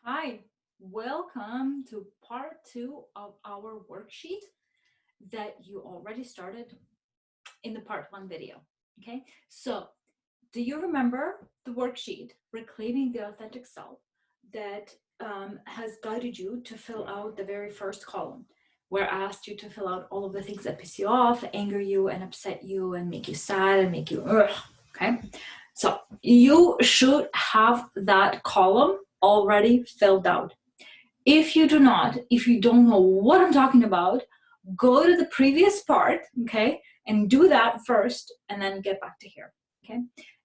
Hi, welcome to part 2 of our worksheet that you already started in the part 1 video. Okay, so do you remember the worksheet, Reclaiming the Authentic Self, that has guided you to fill out the very first column, where I asked you to fill out all of the things that piss you off, anger you, and upset you, and make you sad, and make you ugh, okay? So you should have that column already filled out. If you do not, if you don't know what I'm talking about, go to the previous part, okay, and do that first, and then get back to here, okay?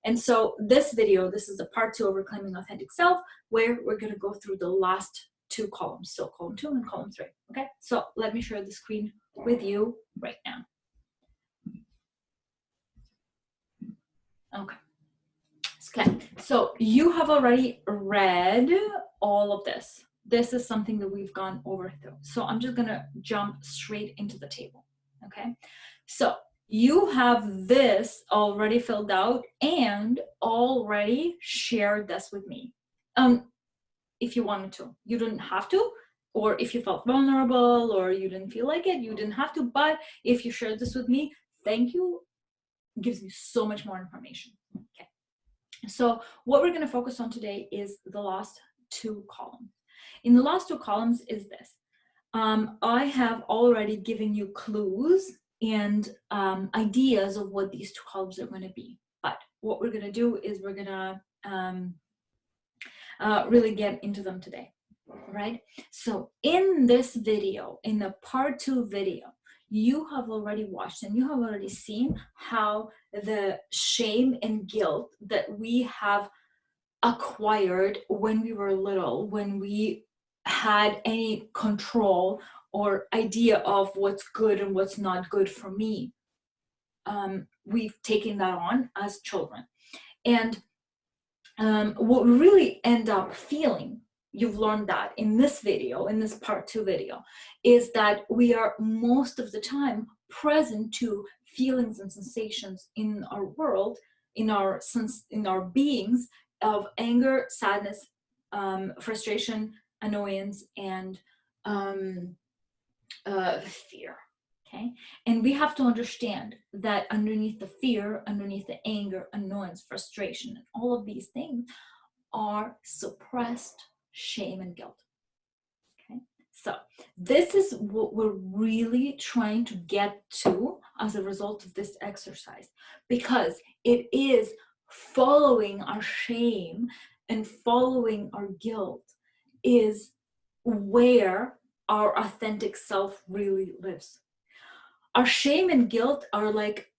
And so this video, this is the part 2 of Reclaiming Authentic Self, where we're going to go through the last 2 columns, so column 2 and column 3, okay? So let me share the screen with you right now. Okay. Okay, so you have already read all of this. This is something that we've gone over through. So I'm just gonna jump straight into the table, okay? So you have this already filled out and already shared this with me. If you wanted to. You didn't have to, or if you felt vulnerable or you didn't feel like it, you didn't have to, but if you shared this with me, thank you. It gives me so much more information, okay? So what we're going to focus on today is the last 2 columns. In the last 2 columns is this. I have already given you clues and ideas of what these 2 columns are going to be. But what we're going to do is we're going to really get into them today, right? So in this video, in the part 2 video, you have already watched and you have already seen how the shame and guilt that we have acquired when we were little, when we had any control or idea of what's good and what's not good for me, we've taken that on as children. And what we really end up feeling, you've learned that in this video, in this part 2 video, is that we are most of the time present to feelings and sensations in our world, in our beings, of anger, sadness, frustration, annoyance, and fear. Okay, and we have to understand that underneath the fear, underneath the anger, annoyance, frustration, and all of these things are suppressed shame and guilt. Okay, so this is what we're really trying to get to as a result of this exercise, because it is following our shame and following our guilt is where our authentic self really lives. Our shame and guilt are like,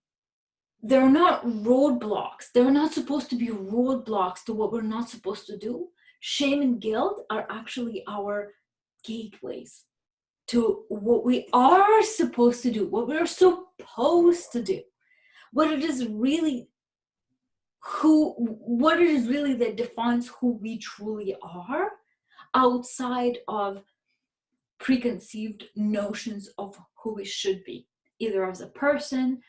they're not roadblocks. They're not supposed to be roadblocks to what we're not supposed to do. Shame and guilt are actually our gateways to what we are supposed to do, what we're supposed to do, what it is really that defines who we truly are, outside of preconceived notions of who we should be, either as a person,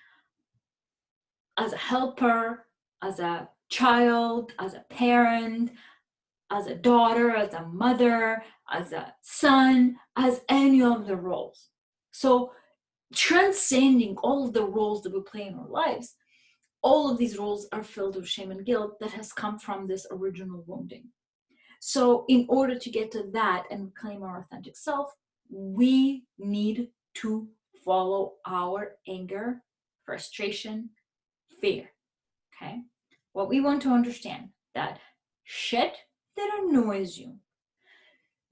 as a helper, as a child, as a parent, as a daughter, as a mother, as a son, as any of the roles. So transcending all of the roles that we play in our lives, all of these roles are filled with shame and guilt that has come from this original wounding. So in order to get to that and claim our authentic self, we need to follow our anger, frustration, fear. Okay? What we want to understand, that shit that annoys you,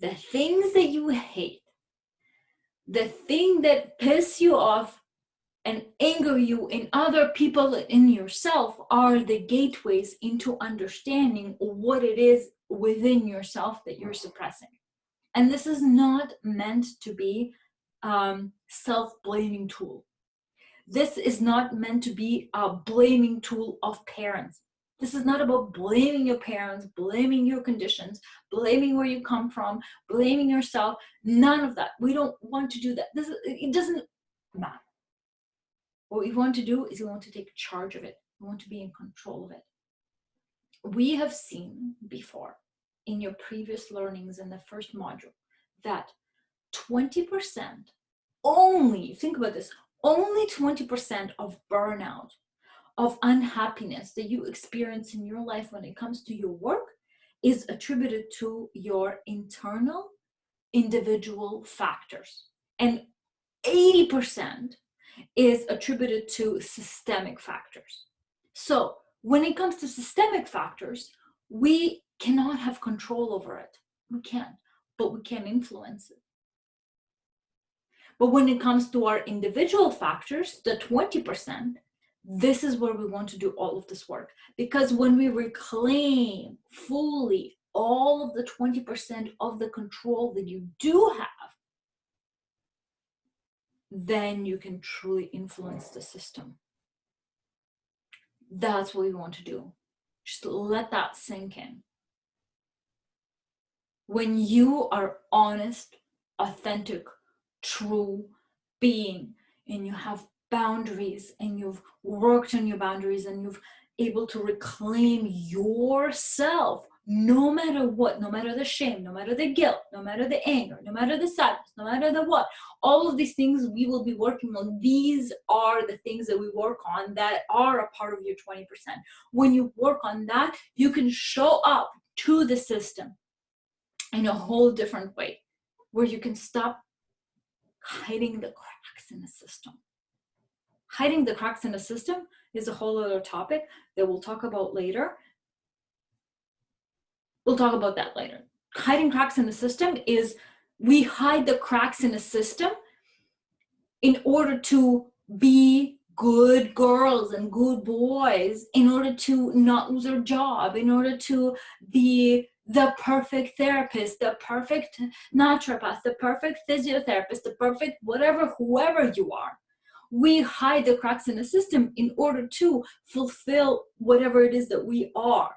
the things that you hate, the thing that piss you off and anger you in other people and in yourself, are the gateways into understanding what it is within yourself that you're suppressing. And this is not meant to be self-blaming tool. This is not meant to be a blaming tool of parents. This is not about blaming your parents, blaming your conditions, blaming where you come from, blaming yourself. None of that. We don't want to do that. It doesn't matter. What we want to do is we want to take charge of it. We want to be in control of it. We have seen before in your previous learnings in the first module that 20%, only, think about this, only 20% of burnout, of unhappiness that you experience in your life when it comes to your work is attributed to your internal individual factors. And 80% is attributed to systemic factors. So when it comes to systemic factors, we cannot have control over it. We can, but we can influence it. But when it comes to our individual factors, the 20%, this is where we want to do all of this work. Because when we reclaim fully all of the 20% of the control that you do have, then you can truly influence the system. That's what we want to do. Just let that sink in. When you are honest, authentic, true being, and you have boundaries, and you've worked on your boundaries, and you've able to reclaim yourself, no matter what, no matter the shame, no matter the guilt, no matter the anger, no matter the sadness, no matter the what, all of these things we will be working on. These are the things that we work on that are a part of your 20%. When you work on that, you can show up to the system in a whole different way, where you can stop hiding the cracks in the system. Hiding the cracks in the system is a whole other topic that we'll talk about later. We'll talk about that later. Hiding cracks in the system is we hide the cracks in the system in order to be good girls and good boys, in order to not lose our job, in order to be the perfect therapist, the perfect naturopath, the perfect physiotherapist, the perfect whatever, whoever you are. We hide the cracks in the system in order to fulfill whatever it is that we are.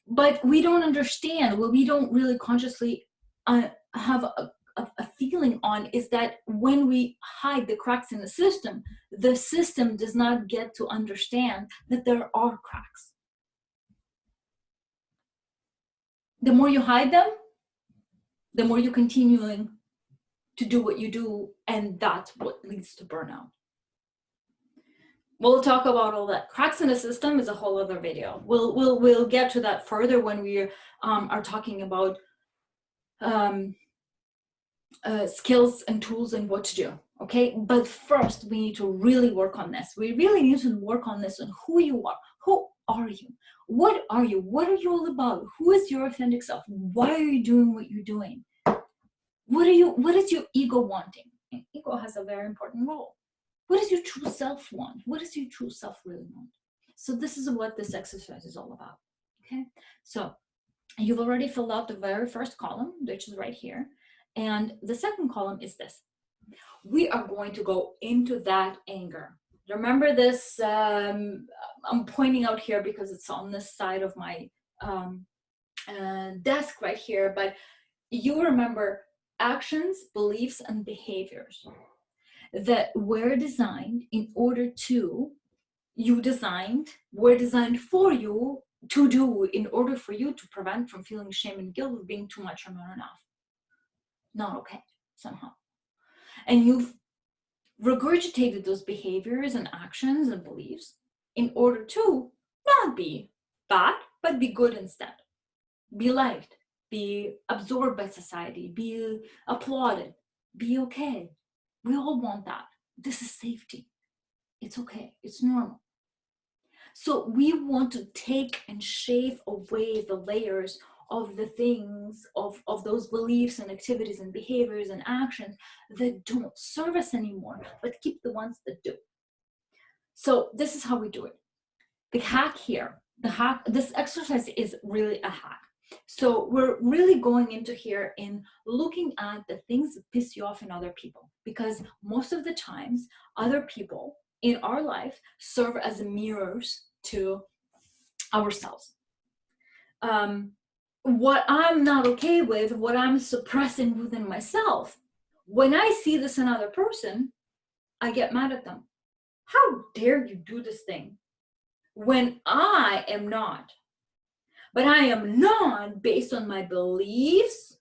But we don't understand, what we don't really consciously have a feeling on is that when we hide the cracks in the system does not get to understand that there are cracks. The more you hide them, the more you're continuing to do what you do, and that's what leads to burnout. We'll talk about all that. Cracks in the system is a whole other video. We'll get to that further when we are talking about skills and tools and what to do. Okay, but first we need to really work on this. We really need to work on this, on who you are. Who are you? What are you? What are you all about? Who is your authentic self? Why are you doing what you're doing? What is your ego wanting? And ego has a very important role. What does your true self want? What does your true self really want? So this is what this exercise is all about. Okay, so you've already filled out the very first column, which is right here. And the second column is this. We are going to go into that anger. Remember this, I'm pointing out here because it's on this side of my desk right here, but you remember actions, beliefs, and behaviors that were designed in order to, were designed for you to do in order for you to prevent from feeling shame and guilt of being too much or not enough. Not okay, somehow. And you've regurgitated those behaviors and actions and beliefs in order to not be bad, but be good instead. Be liked, be absorbed by society, be applauded, be okay. We all want that. This is safety. It's okay. It's normal. So we want to take and shave away the layers of the things, of those beliefs and activities and behaviors and actions that don't serve us anymore, but keep the ones that do. So this is how we do it. The hack here, this exercise is really a hack. So we're really going into here in looking at the things that piss you off in other people, because most of the times other people in our life serve as mirrors to ourselves. What I'm not okay with, what I'm suppressing within myself, when I see this in another person, I get mad at them. How dare you do this thing when I am not? but I am not based on my beliefs,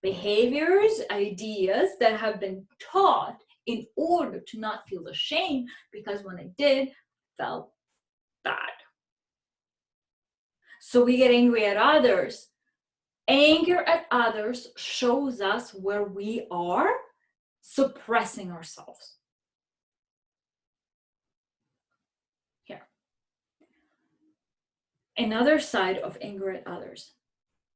behaviors, ideas that have been taught in order to not feel ashamed, because when I did, I felt bad. So we get angry at others. Anger at others shows us where we are suppressing ourselves. Here. Another side of anger at others.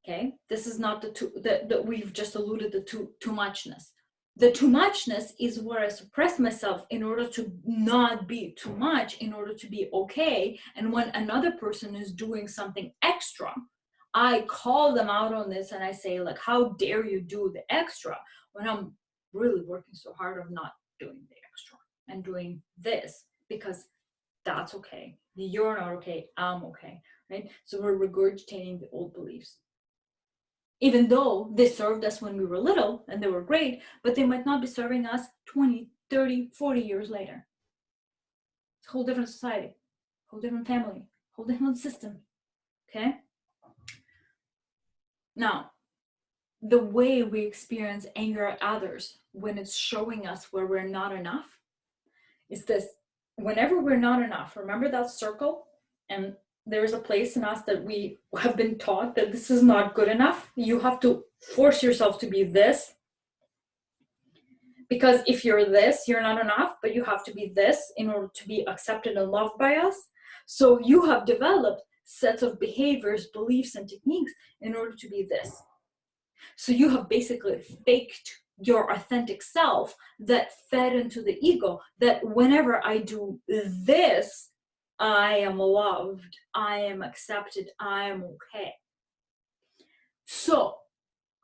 Okay, this is not that we've just alluded to too muchness. The too muchness is where I suppress myself in order to not be too much, in order to be okay. And when another person is doing something extra, I call them out on this and I say, like, how dare you do the extra when I'm really working so hard of not doing the extra and doing this, because that's okay. You're not okay, I'm okay, right? So we're regurgitating the old beliefs. Even though they served us when we were little and they were great, but they might not be serving us 20, 30, 40 years later. It's a whole different society, whole different family, whole different system, okay? Now, the way we experience anger at others when it's showing us where we're not enough is this. Whenever we're not enough, remember that circle? And there is a place in us that we have been taught that this is not good enough. You have to force yourself to be this. Because if you're this, you're not enough, but you have to be this in order to be accepted and loved by us. So you have developed sets of behaviors, beliefs, and techniques in order to be this. So you have basically faked your authentic self that fed into the ego, that whenever I do this, I am loved, I am accepted, I am okay. So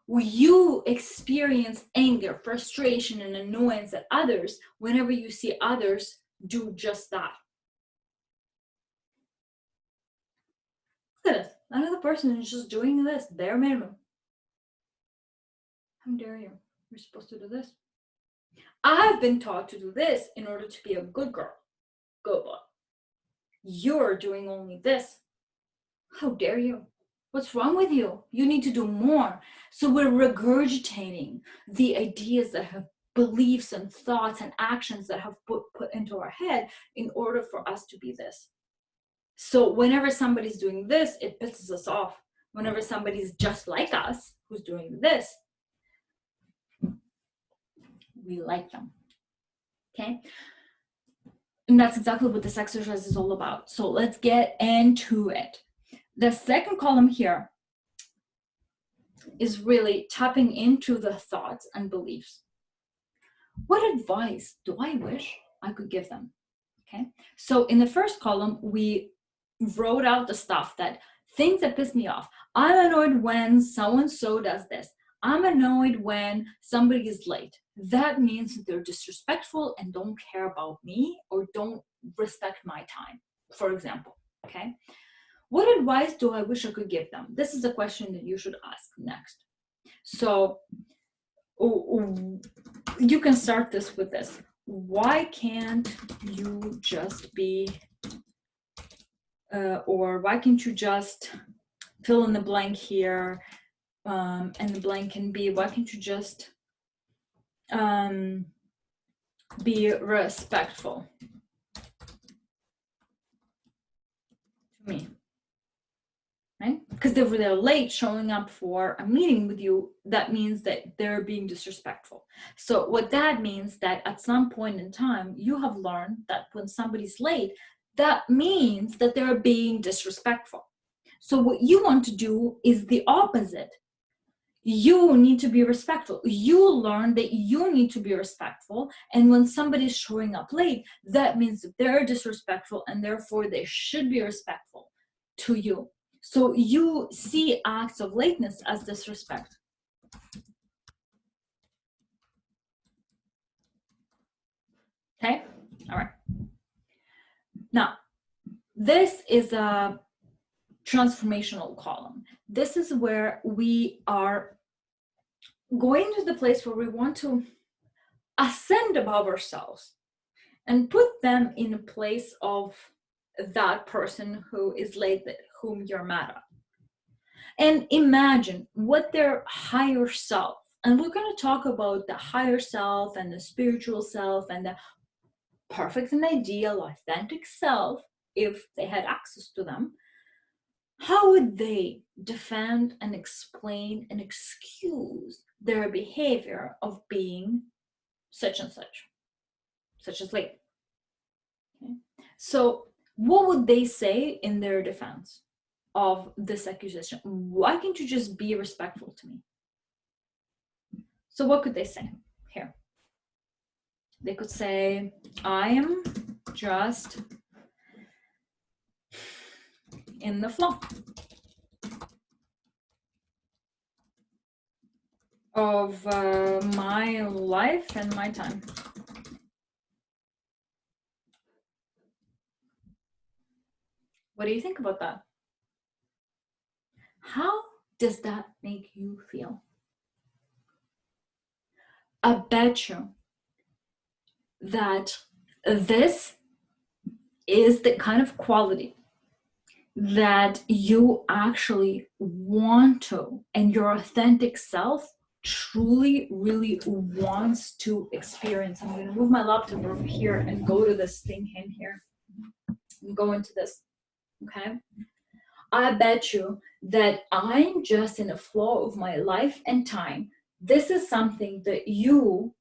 you experience anger, frustration, and annoyance at others whenever you see others do just that. Look at this. Another person is just doing this, bare minimum. How dare you? You're supposed to do this. I've been taught to do this in order to be a good girl, good boy. You're doing only this. How dare you? What's wrong with you? You need to do more. So we're regurgitating the ideas that have beliefs and thoughts and actions that have put into our head in order for us to be this. So whenever somebody's doing this, it pisses us off. Whenever somebody's just like us who's doing this, we like them. Okay? And that's exactly what this exercise is all about. So let's get into it. The second column here is really tapping into the thoughts and beliefs. What advice do I wish I could give them? Okay, so in the first column, we wrote out the stuff that things that piss me off. I'm annoyed when so-and-so does this. I'm annoyed when somebody is late. That means that they're disrespectful and don't care about me or don't respect my time, for example, okay? What advice do I wish I could give them? This is a question that you should ask next. So you can start this with this. Why can't you just be, or why can't you just fill in the blank here, and the blank can be, why can't you just be respectful to me? Right? Because if they're late showing up for a meeting with you, that means that they're being disrespectful. So what that means that at some point in time, you have learned that when somebody's late, that means that they're being disrespectful. So what you want to do is the opposite. You need to be respectful. You learn that you need to be respectful. And when somebody's showing up late, that means that they're disrespectful and therefore they should be respectful to you. So you see acts of lateness as disrespect. Okay? All right. Now, this is a transformational column. This is where we are going to the place where we want to ascend above ourselves and put them in a place of that person who is late, whom you're mad at. and imagine what their higher self, and we're going to talk about the higher self and the spiritual self and the perfect and ideal authentic self, if they had access to them, how would they defend and explain and excuse their behavior of being such and such as late? Okay. So what would they say in their defense of this accusation? Why can't you just be respectful to me? So what could they say here? They could say, I am just in the flow of my life and my time. What do you think about that? How does that make you feel? I bet you that this is the kind of quality that you actually want to, and your authentic self truly really wants to experience. I'm going to move my laptop over here and go to this thing in here and go into this. Okay, I bet you that I'm just in a flow of my life and time. This is something that you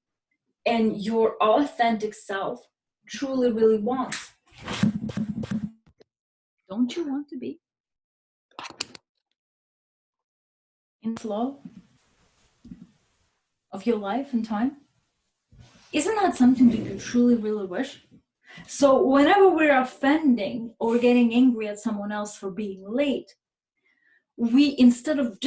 and your authentic self truly really want. Don't you want to be in flow of your life and time? Isn't that something that you truly really wish? So whenever we're offending or getting angry at someone else for being late, we instead of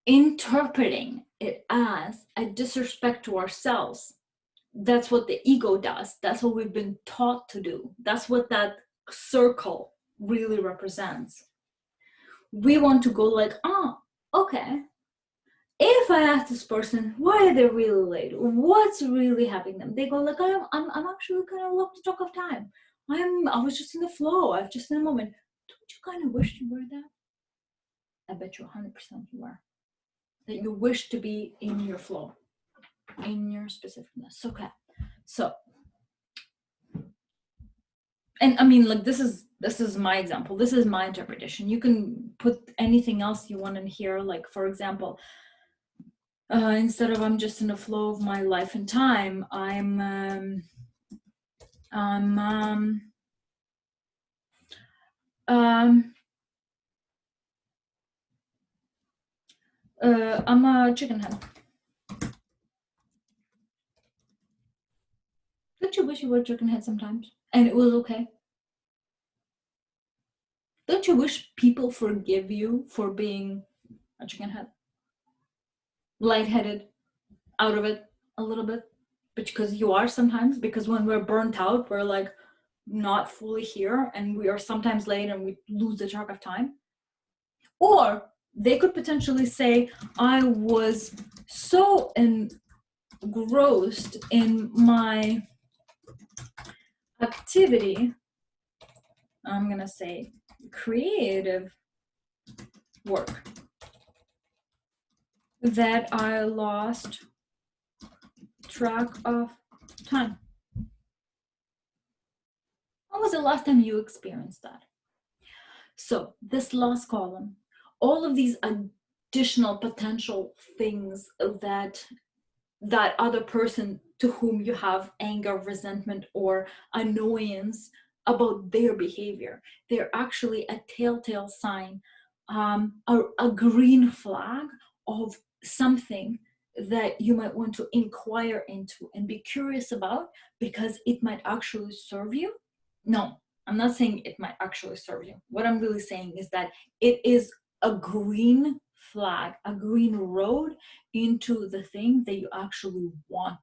interpreting it as a disrespect to ourselves, that's what the ego does. That's what we've been taught to do. That's what that circle really represents. We want to go like, oh, okay. If I ask this person why are they really late, what's really having them, they go like, I'm actually kind of lost track of time. I was just in the flow. I was just in a moment. Don't you kind of wish you were that? I bet you 100% you are. That you wish to be in your flow, in your specificness. Okay, so, and I mean, like, this is my example. This is my interpretation. You can put anything else you want in here. Like, for example, instead of I'm just in the flow of my life and time, I'm a chicken head. Don't you wish you were a chicken head sometimes and it was okay? Don't you wish people forgive you for being a chicken head? Lightheaded, out of it a little bit, because you are sometimes, because when we're burnt out, we're like not fully here and we are sometimes late and we lose the track of time. Or they could potentially say, I was so engrossed in my activity, I'm gonna say creative work, that I lost track of time. When was the last time you experienced that? So this last column, all of these additional potential things that other person to whom you have anger, resentment, or annoyance about their behavior, they're actually a telltale sign, a green flag of something that you might want to inquire into and be curious about, because it might actually serve you. No, I'm not saying it might actually serve you. What I'm really saying is that it is a green flag, a green road into the thing that you actually want.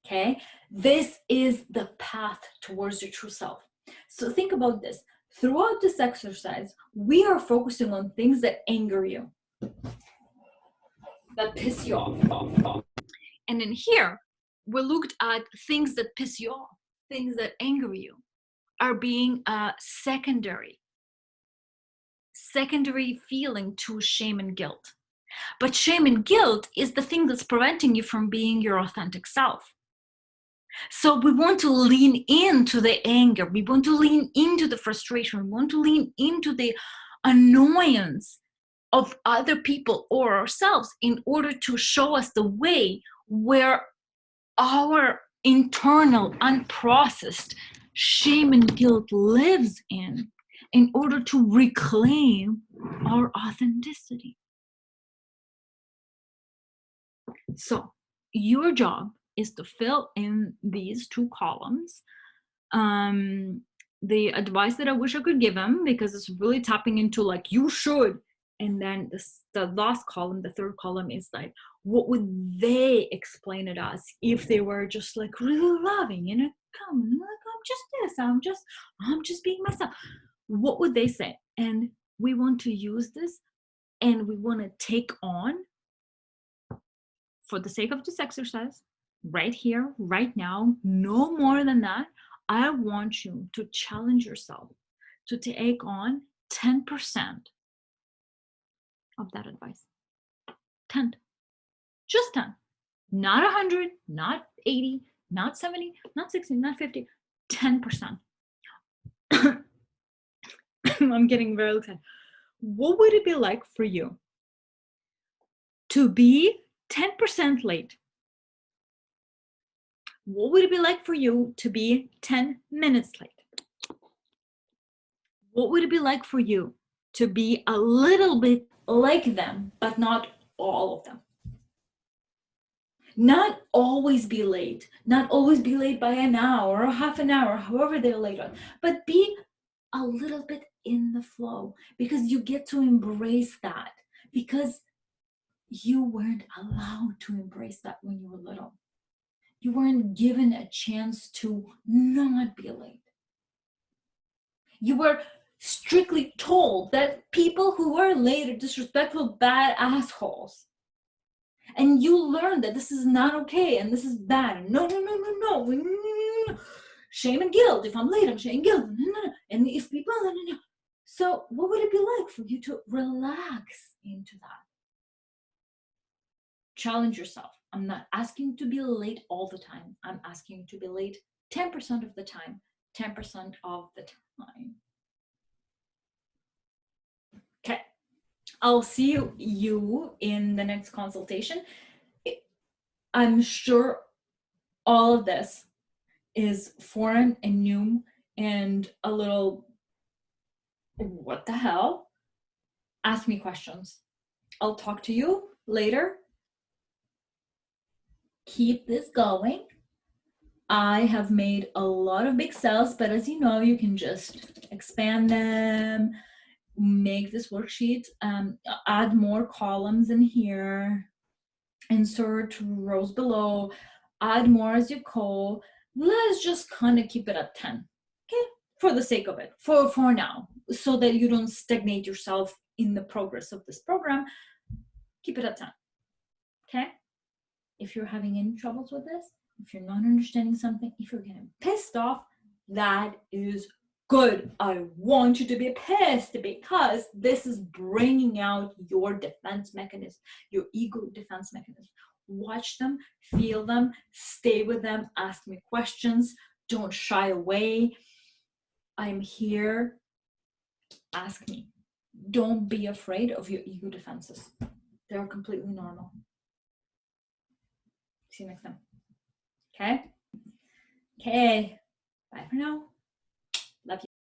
Okay, this is the path towards your true self. So think about this. Throughout this exercise, we are focusing on things that anger you, that piss you off. And in here, we looked at things that piss you off, things that anger you. are being a secondary feeling to shame and guilt. But shame and guilt is the thing that's preventing you from being your authentic self. So we want to lean into the anger. We want to lean into the frustration. We want to lean into the annoyance of other people or ourselves in order to show us the way where our internal unprocessed shame and guilt lives in order to reclaim our authenticity. So your job is to fill in these two columns. The advice that I wish I could give them, because it's really tapping into like, you should. And then the last column, the third column, is like, what would they explain it as if they were just like really loving, you know, come, like, I'm just this, I'm just being myself. What would they say? And we want to use this, and we want to take on, for the sake of this exercise, right here, right now, no more than that, I want you to challenge yourself to take on 10% of that advice. 10. Just 10. Not 100, not 80, not 70, not 60, not 50. 10%. I'm getting very excited. What would it be like for you to be 10% late? What would it be like for you to be 10 minutes late? What would it be like for you to be a little bit like them, but not all of them? Not always be late, not always be late by an hour or half an hour, however they're late on, but be a little bit in the flow, because you get to embrace that, because you weren't allowed to embrace that when you were little. You weren't given a chance to not be late. You were strictly told that people who were late are disrespectful, bad assholes. And you learn that this is not okay and this is bad. No. Shame and guilt. If I'm late, I'm shame and guilt. And if people, So what would it be like for you to relax into that? Challenge yourself. I'm not asking you to be late all the time. I'm asking you to be late 10% of the time. 10% of the time. Okay. I'll see you in the next consultation. I'm sure all of this is foreign and new and a little, what the hell? Ask me questions. I'll talk to you later. Keep this going. I have made a lot of big cells, but as you know, you can just expand them, make this worksheet, add more columns in here, insert rows below, add more as you go. Let's just kind of keep it at 10, okay? For the sake of it, for now, so that you don't stagnate yourself in the progress of this program. Keep it at 10, okay? If you're having any troubles with this, if you're not understanding something, if you're getting pissed off, that is good. I want you to be pissed, because this is bringing out your defense mechanism, your ego defense mechanism. Watch them, feel them, stay with them, ask me questions, don't shy away. I'm here. Ask me. Don't be afraid of your ego defenses. They're completely normal. See you next time. Okay? Okay. Bye for now.